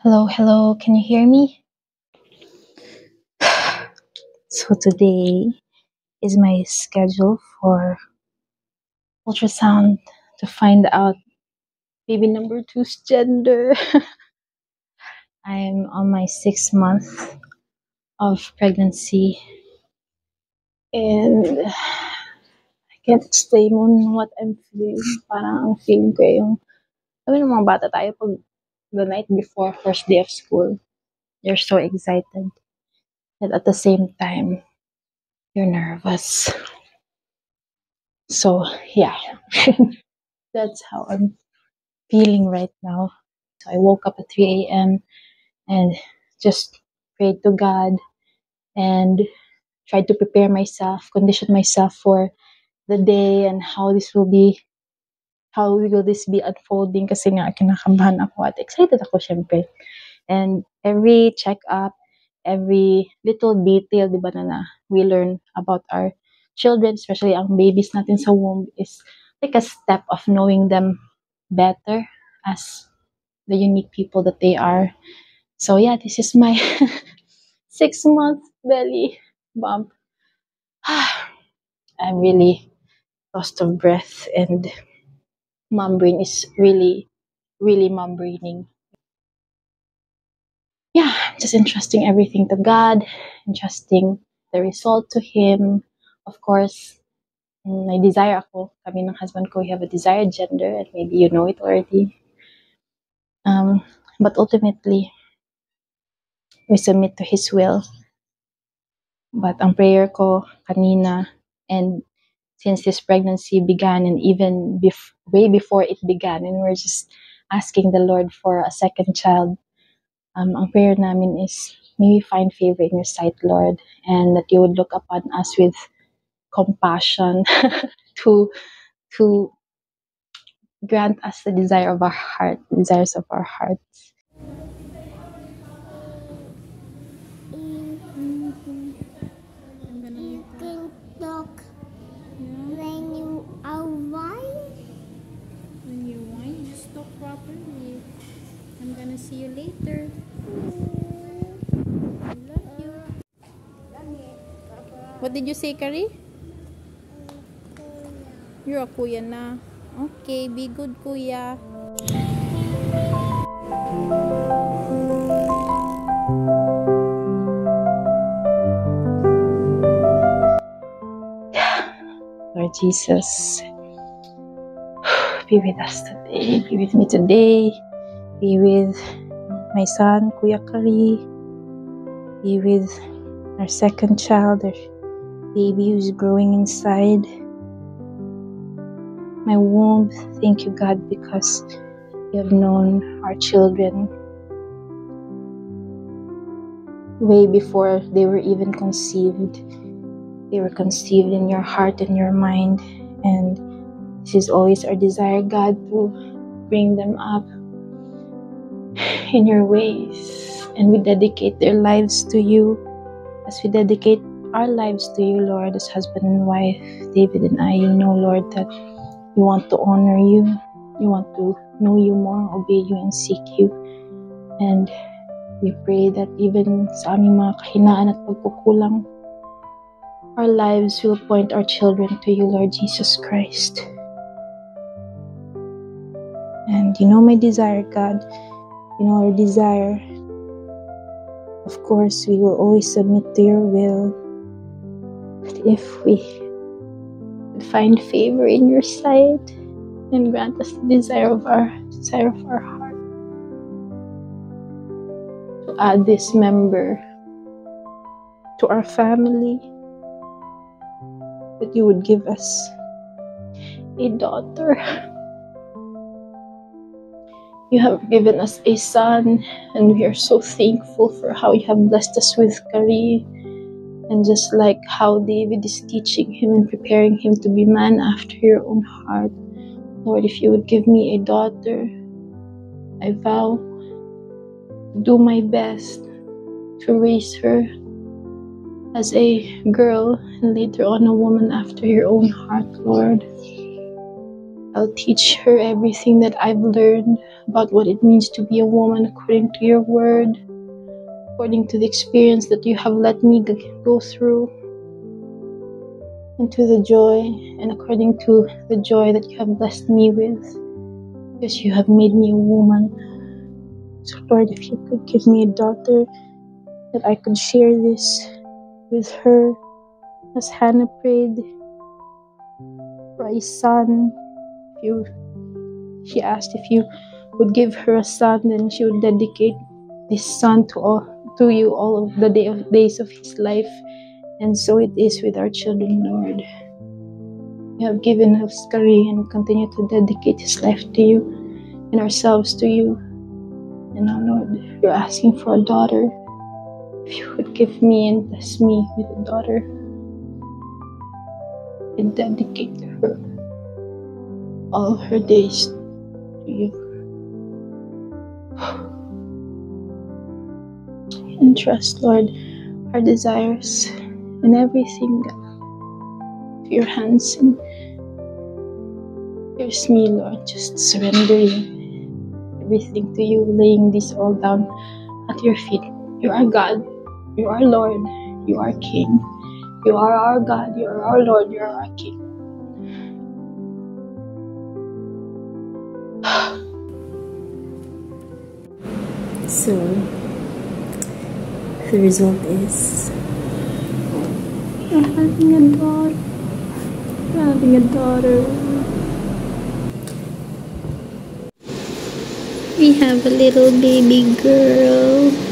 Hello, hello, can you hear me? So today is my schedule for ultrasound to find out baby number two's gender. I'm on my 6th month of pregnancy and I can't explain on what I'm feeling. Parang ang feeling ko yung, ng mga bata tayo pag the night before first day of school, you're so excited. And at the same time, you're nervous. So yeah, that's how I'm feeling right now. So I woke up at 3 a.m. and just prayed to God and tried to prepare myself, condition myself for the day and how will this be unfolding kasi nga kinakabahan ako at excited ako syempre. And every check-up, every little detail, di ba na we learn about our children, especially ang babies natin sa womb, is like a step of knowing them better as the unique people that they are. So yeah, this is my 6 month belly bump. I'm really lost of breath and mom brain is really, really mom braining. Yeah, just entrusting everything to God, entrusting the result to Him. Of course, may desire ako. Kami ng husband ko, we have a desired gender and maybe you know it already. But ultimately, we submit to His will. But ang prayer ko kanina, and since this pregnancy began and even way before it began, and we're just asking the Lord for a second child, ang prayer namin is, may we find favor in your sight, Lord, and that you would look upon us with compassion to grant us the desire of our heart, desires of our hearts. You can talk when you are whine. When you whine, just talk properly. I'm gonna see you later. I love you. What did you say, Kari? You're a kuya na. Okay, be good, kuya. Lord Jesus, be with us today, be with me today, be with my son, Kuya Kari, be with our second child, our baby who's growing inside my womb. Thank you, God, because you have known our children way before they were even conceived. They were conceived in your heart and your mind, and this is always our desire, God, to bring them up in your ways, and we dedicate their lives to you as we dedicate our lives to you, Lord, as husband and wife, David and I. You know, Lord, that we want to honor you, you want to know you more, obey you, and seek you. And we pray that even sa aming mga kahinaan at pagkukulang, our lives will point our children to you, Lord Jesus Christ. And you know my desire, God. You know our desire. Of course, we will always submit to your will. But if we find favor in your sight and grant us the desire of our heart to add this member to our family, that you would give us a daughter. You have given us a son, and we are so thankful for how you have blessed us with Kari. And just like how David is teaching him and preparing him to be man after your own heart, Lord, if you would give me a daughter, I vow to do my best to raise her as a girl and later on a woman after your own heart, Lord. I'll teach her everything that I've learned about what it means to be a woman according to your word, according to the experience that you have let me go through, and to the joy, and according to the joy that you have blessed me with, because you have made me a woman. So Lord, if you could give me a daughter, that I could share this with her, as Hannah prayed for a son. She asked if you would give her a son, then she would dedicate this son to you all of the days of his life. And so it is with our children, Lord. You have given us Kari and continue to dedicate his life to you and ourselves to you. And now, Lord, you're asking for a daughter. If you would give me and bless me with a daughter, and dedicate her all of her days to you. And trust, Lord, our desires and everything to your hands. And here's me, Lord, just surrendering everything to you, laying this all down at your feet. You are God, you are Lord, you are King. You are our God, you are our Lord, you are our King. So, the result is I'm having a daughter. I'm having a daughter. We have a little baby girl.